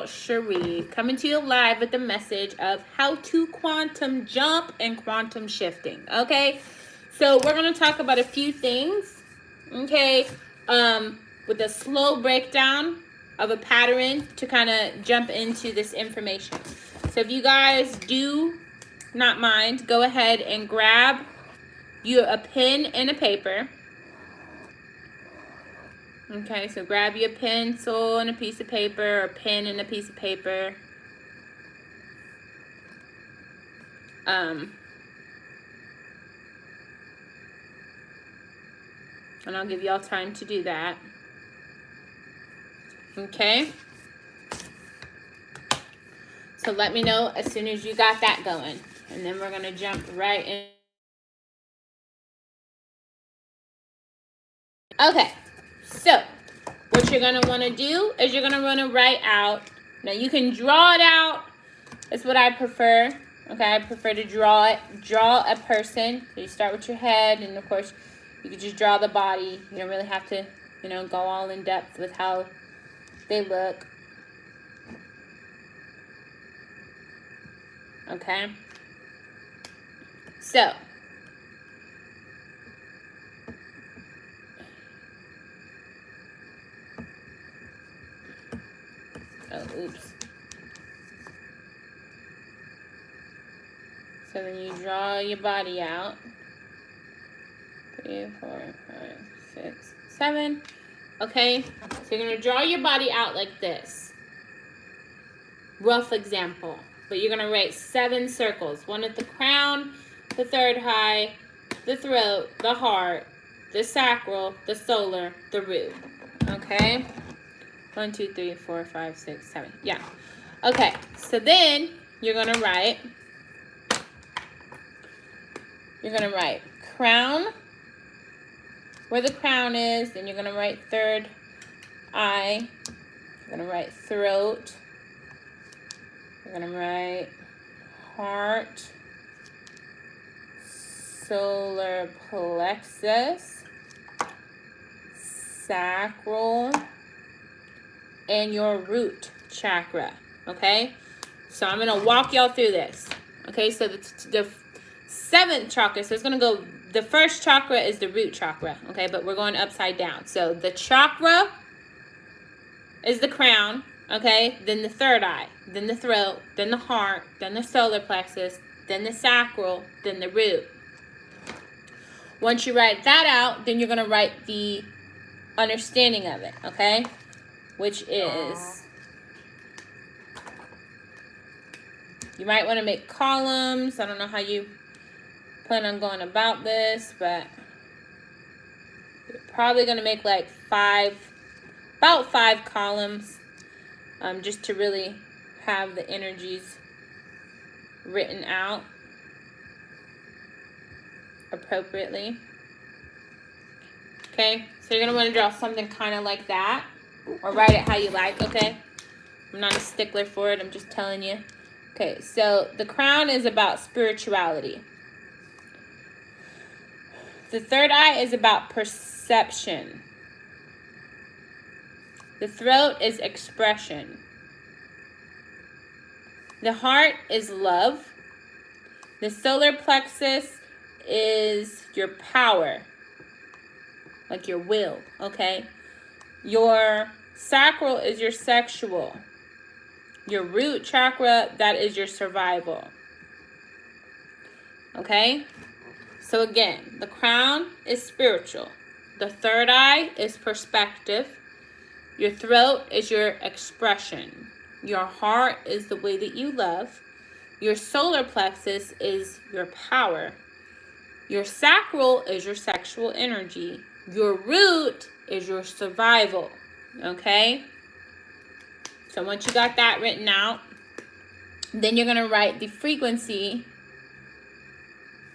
girl, Cherie, coming to you live with the message of how to quantum jump and quantum shifting, okay? So we're going to talk about a few things, okay, with a slow breakdown of a pattern to kind of jump into this information. So if you guys do not mind, go ahead and grab you a pen and a paper. Okay, so grab your pencil and a piece of paper, or pen and a piece of paper. And I'll give y'all time to do that. Okay. So let me know as soon as you got that going. And then we're going to jump right in. Okay, so what you're going to want to do is you're going to want to write out. Now you can draw it out. That's what I prefer. Okay, I prefer to draw it. Draw a person. So you start with your head, and of course, you can just draw the body. You don't really have to, go all in depth with how they look. Okay. So. Oh, oops. So then you draw your body out. 3, 4, 5, 6, 7. Okay, so you're going to draw your body out like this. Rough example. But you're going to write 7 circles. 1 at the crown, the third eye, the throat, the heart, the sacral, the solar, the root. Okay? 1, 2, 3, 4, 5, 6, 7. Yeah. Okay, so then you're going to write crown, where the crown is. Then you're going to write third eye. You're going to write throat. You're going to write heart, solar plexus, sacral, and your root chakra. Okay? So I'm going to walk y'all through this. Okay? So the 7th chakra, so it's going to go, the first chakra is the root chakra. Okay? But we're going upside down. So the chakra is the crown. Okay? Then the third eye. Then the throat. Then the heart. Then the solar plexus. Then the sacral. Then the root. Once you write that out, then you're going to write the understanding of it. Okay? Which is, you might want to make columns. I don't know how you plan on going about this, but you're probably going to make like about 5 columns, just to really have the energies written out appropriately. Okay, so you're going to want to draw something kind of like that. Or write it how you like, okay? I'm not a stickler for it. I'm just telling you. Okay, so the crown is about spirituality. The third eye is about perception. The throat is expression. The heart is love. The solar plexus is your power. Like your will, okay? Your sacral is your sexual. Your root chakra, that is your survival. Okay? So again, the crown is spiritual. The third eye is perspective. Your throat is your expression. Your heart is the way that you love. Your solar plexus is your power. Your sacral is your sexual energy. Your root is your survival. Okay? So once you got that written out, then you're going to write the frequency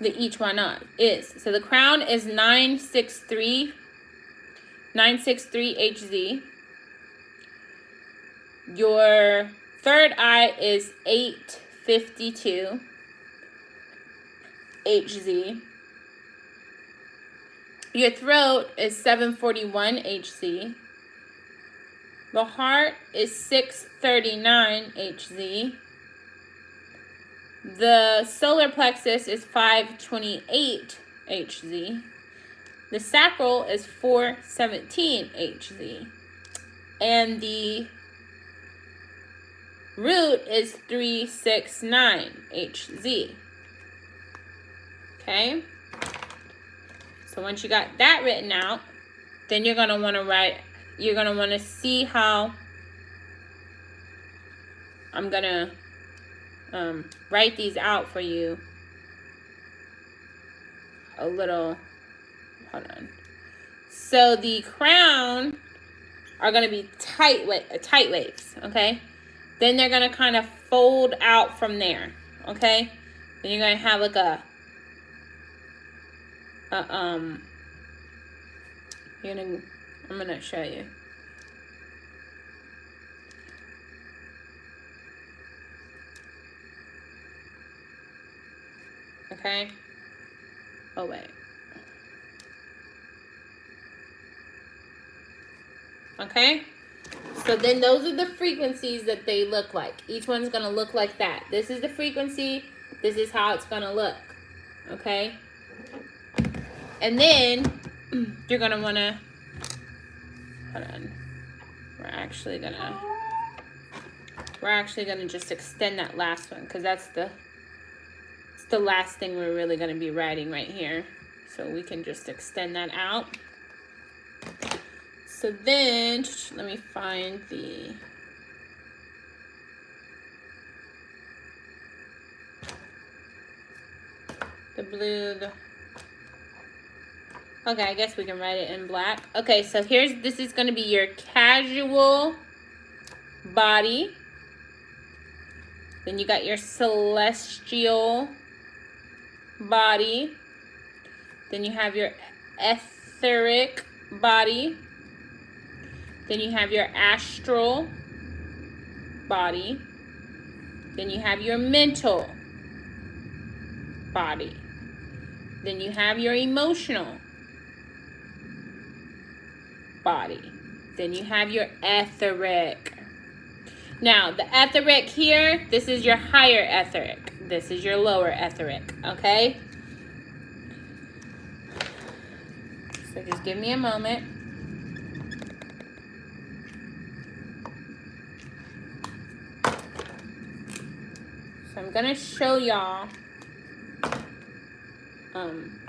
that each one is. So the crown is 963 Hz. Your third eye is 852 Hz. Your throat is 741 Hz. The heart is 639 Hz. The solar plexus is 528 Hz. The sacral is 417 Hz. And the root is 369 Hz. Okay? So once you got that written out, then you're going to want to see how I'm going to write these out for you a little. Hold on. So the crown are going to be tight waves, okay? Then they're going to kind of fold out from there, okay? Then you're going to have like I'm going to show you. Okay? Oh, wait. Okay? So then those are the frequencies that they look like. Each one's going to look like that. This is the frequency. This is how it's going to look. Okay? And then you're going to want to... Hold on. We're actually going to just extend that last one because it's the last thing we're really going to be writing right here. So we can just extend that out. So then, let me find the blue. Okay, I guess we can write it in black. Okay, so this is going to be your casual body. Then you got your celestial body. Then you have your etheric body. Then you have your astral body. Then you have your mental body. Then you have your emotional body. Then you have your etheric. Now, the etheric here, this is your higher etheric. This is your lower etheric, okay? So just give me a moment. So I'm going to show y'all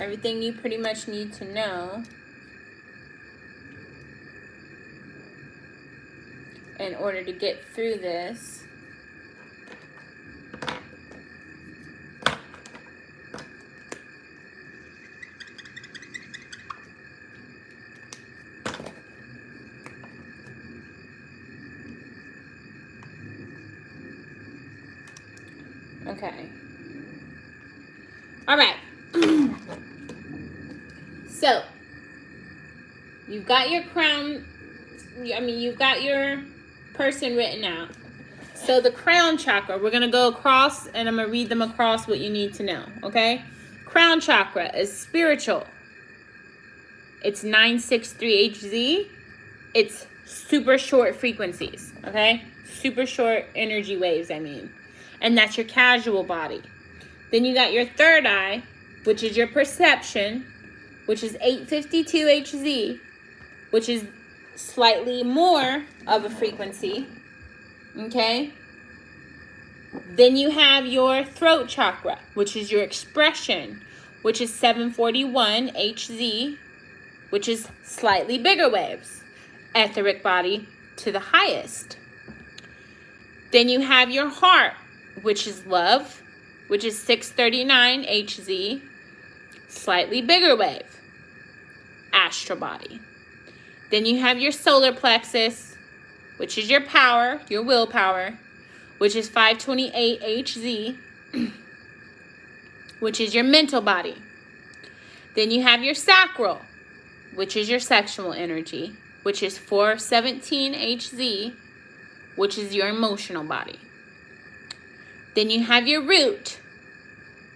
everything you pretty much need to know in order to get through this. Okay. All right. So, you've got your crown, you've got your person written out. So the crown chakra, we're going to go across and I'm going to read them across what you need to know, okay? Crown chakra is spiritual. It's 963 Hz. It's super short frequencies, okay? Super short energy waves, I mean. And that's your casual body. Then you got your third eye, which is your perception, which is 852 Hz, which is slightly more of a frequency, okay? Then you have your throat chakra, which is your expression, which is 741 Hz, which is slightly bigger waves. Etheric body to the highest. Then you have your heart, which is love, which is 639 Hz, slightly bigger wave. Astral body. Then you have your solar plexus, which is your power, your willpower, which is 528 Hz, which is your mental body. Then you have your sacral, which is your sexual energy, which is 417 Hz, which is your emotional body. Then you have your root,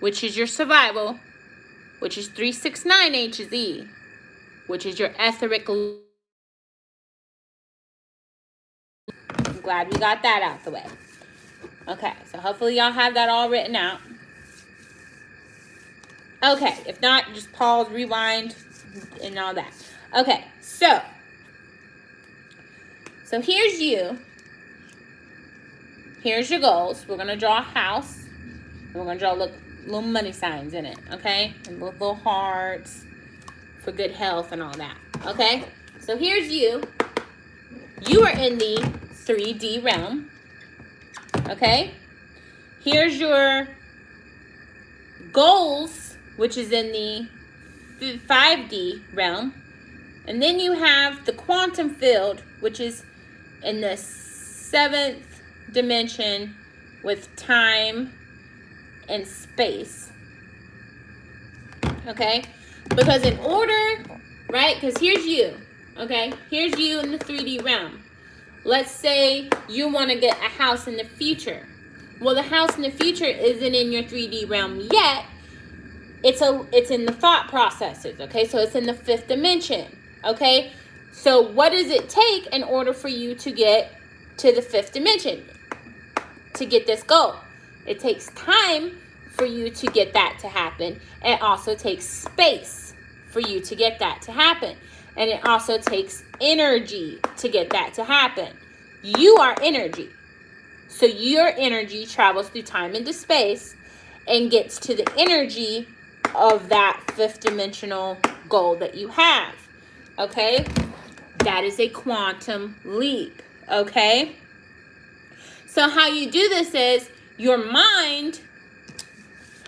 which is your survival, which is 369 Hz, which is your etheric glad we got that out the way. Okay, so hopefully y'all have that all written out. Okay, if not, just pause, rewind, and all that. Okay, so here's you. Here's your goals. We're going to draw a house. And we're going to draw little money signs in it, okay? And little hearts for good health and all that, okay? So here's you. You are in the 3D realm, okay? Here's your goals, which is in the 5D realm. And then you have the quantum field, which is in the 7th dimension with time and space. Okay? Because in order, right? Because here's you. Okay? Here's you in the 3D realm. Let's say you want to get a house in the future. Well, the house in the future isn't in your 3D realm yet. It's in the thought processes. Okay? So it's in the 5th dimension. Okay? So what does it take in order for you to get to the 5th dimension? To get this goal? It takes time for you to get that to happen. It also takes space for you to get that to happen. And it also takes energy to get that to happen. You are energy. So your energy travels through time into space and gets to the energy of that 5th dimensional goal that you have. Okay? That is a quantum leap. Okay? So how you do this is your mind,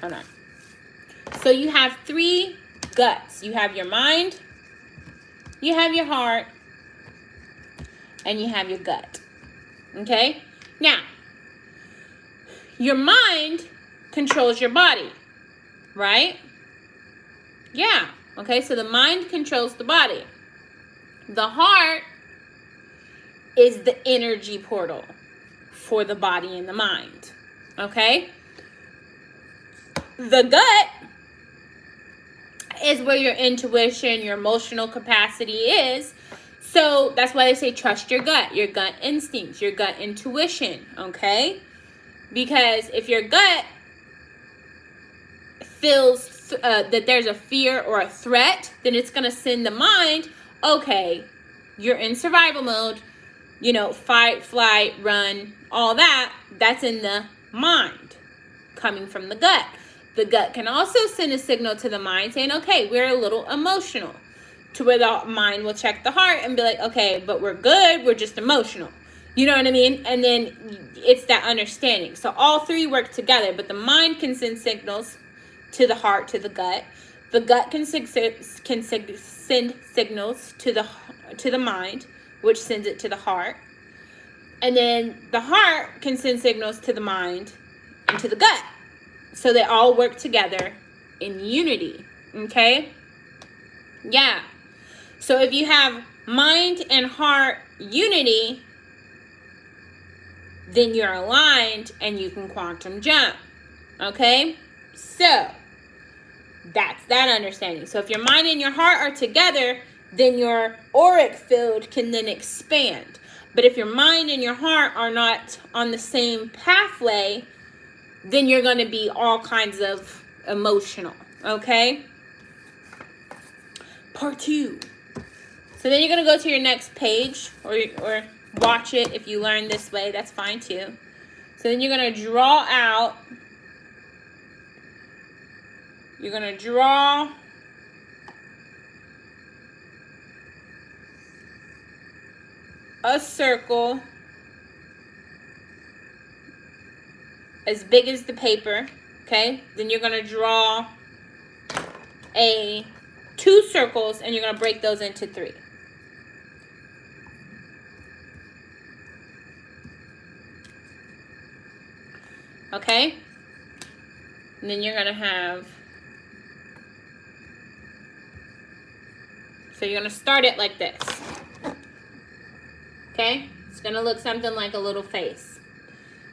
hold on. So you have 3 guts. You have your mind, you have your heart, and you have your gut. Okay? Now, your mind controls your body, right? Yeah. Okay, so the mind controls the body. The heart is the energy portal for the body and the mind. Okay? The gut is where your intuition, your emotional capacity is. So that's why they say trust your gut instincts, your gut intuition. Okay? Because if your gut feels that there's a fear or a threat, then it's going to send the mind, okay, you're in survival mode, you know, fight, flight, run, all that, that's in the mind, coming from the gut. The gut can also send a signal to the mind saying, okay, we're a little emotional, to where the mind will check the heart and be like, okay, but we're good, we're just emotional. You know what I mean? And then it's that understanding. So all 3 work together, but the mind can send signals to the heart, to the gut. The gut can send signals to the mind, which sends it to the heart. And then the heart can send signals to the mind and to the gut. So they all work together in unity. Okay? Yeah. So if you have mind and heart unity, then you're aligned and you can quantum jump. Okay? So that's that understanding. So if your mind and your heart are together, then your auric field can then expand. But if your mind and your heart are not on the same pathway, then you're going to be all kinds of emotional. Okay? Part 2. So then you're going to go to your next page, or watch it if you learn this way. That's fine too. So then you're going to draw out. You're going to draw a circle as big as the paper, okay? Then you're going to draw 2 circles, and you're going to break those into 3. Okay? And then you're going to have, so you're going to start it like this. Okay? It's going to look something like a little face.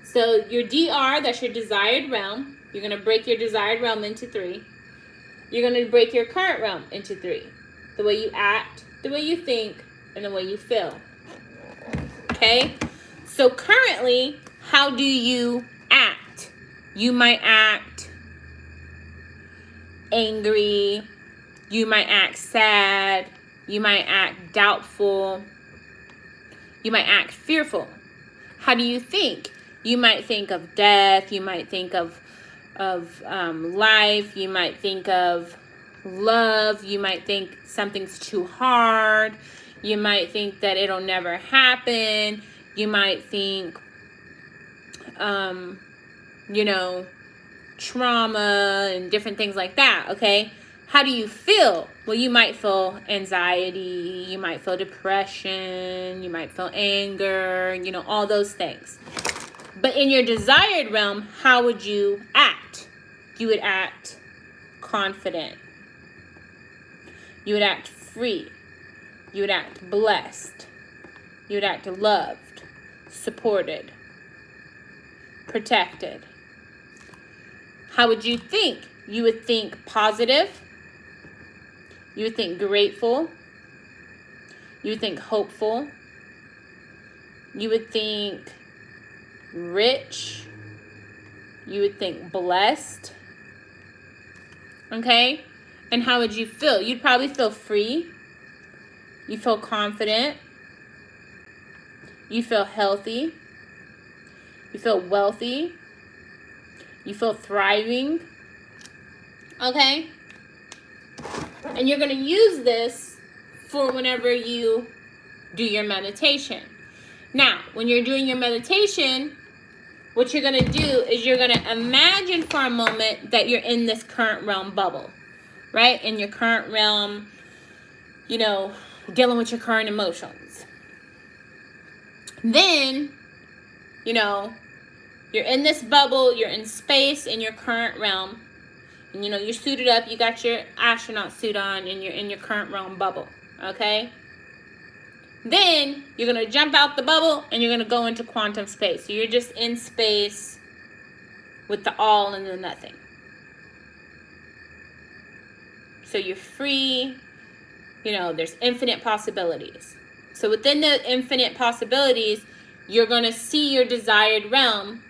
So your DR, that's your desired realm. You're going to break your desired realm into 3. You're going to break your current realm into 3. The way you act, the way you think, and the way you feel. Okay? So currently, how do you act? You might act angry. You might act sad. You might act doubtful. You might act fearful. How do you think? You might think of death. You might think of life. You might think of love. You might think something's too hard. You might think that it'll never happen. You might think, trauma and different things like that, okay? How do you feel? Well, you might feel anxiety. You might feel depression. You might feel anger, all those things. But in your desired realm, how would you act? You would act confident. You would act free. You would act blessed. You would act loved, supported, protected. How would you think? You would think positive. You would think grateful. You would think hopeful. You would think rich. You would think blessed. Okay? And how would you feel? You'd probably feel free. You feel confident. You feel healthy. You feel wealthy. You feel thriving. Okay? And you're going to use this for whenever you do your meditation. Now, when you're doing your meditation, what you're going to do is you're going to imagine for a moment that you're in this current realm bubble, right? In your current realm, dealing with your current emotions. Then, you're in this bubble, you're in space in your current realm. And, you're suited up, you got your astronaut suit on, and you're in your current realm bubble, okay? Then, you're going to jump out the bubble, and you're going to go into quantum space. So, you're just in space with the all and the nothing. So, you're free. There's infinite possibilities. So, within the infinite possibilities, you're going to see your desired realm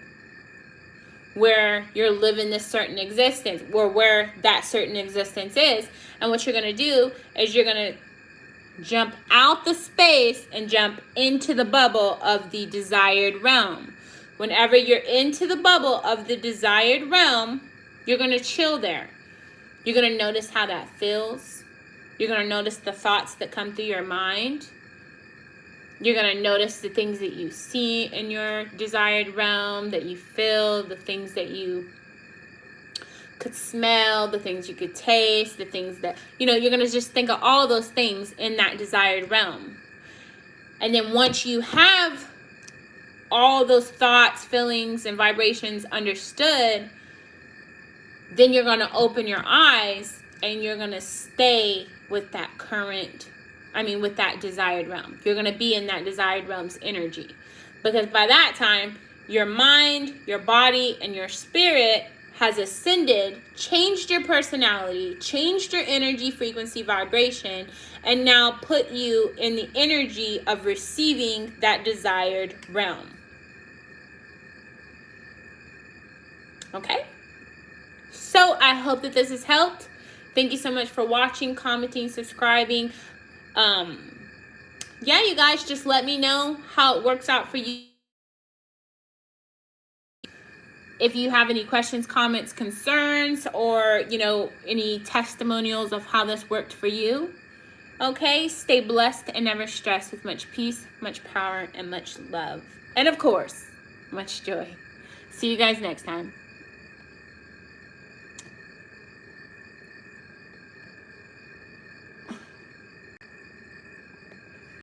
where you're living this certain existence, or where that certain existence is. And what you're going to do is you're going to jump out the space and jump into the bubble of the desired realm. Whenever you're into the bubble of the desired realm, you're going to chill there. You're going to notice how that feels. You're going to notice the thoughts that come through your mind. You're going to notice the things that you see in your desired realm, that you feel, the things that you could smell, the things you could taste, the things that, you're going to just think of all those things in that desired realm. And then once you have all those thoughts, feelings, and vibrations understood, then you're going to open your eyes and you're going to stay with that with that desired realm. You're going to be in that desired realm's energy. Because by that time, your mind, your body, and your spirit has ascended, changed your personality, changed your energy, frequency, vibration, and now put you in the energy of receiving that desired realm. Okay? So I hope that this has helped. Thank you so much for watching, commenting, subscribing. You guys, just let me know how it works out for you. If you have any questions, comments, concerns, or, any testimonials of how this worked for you. Okay, stay blessed and never stressed, with much peace, much power, and much love. And of course, much joy. See you guys next time.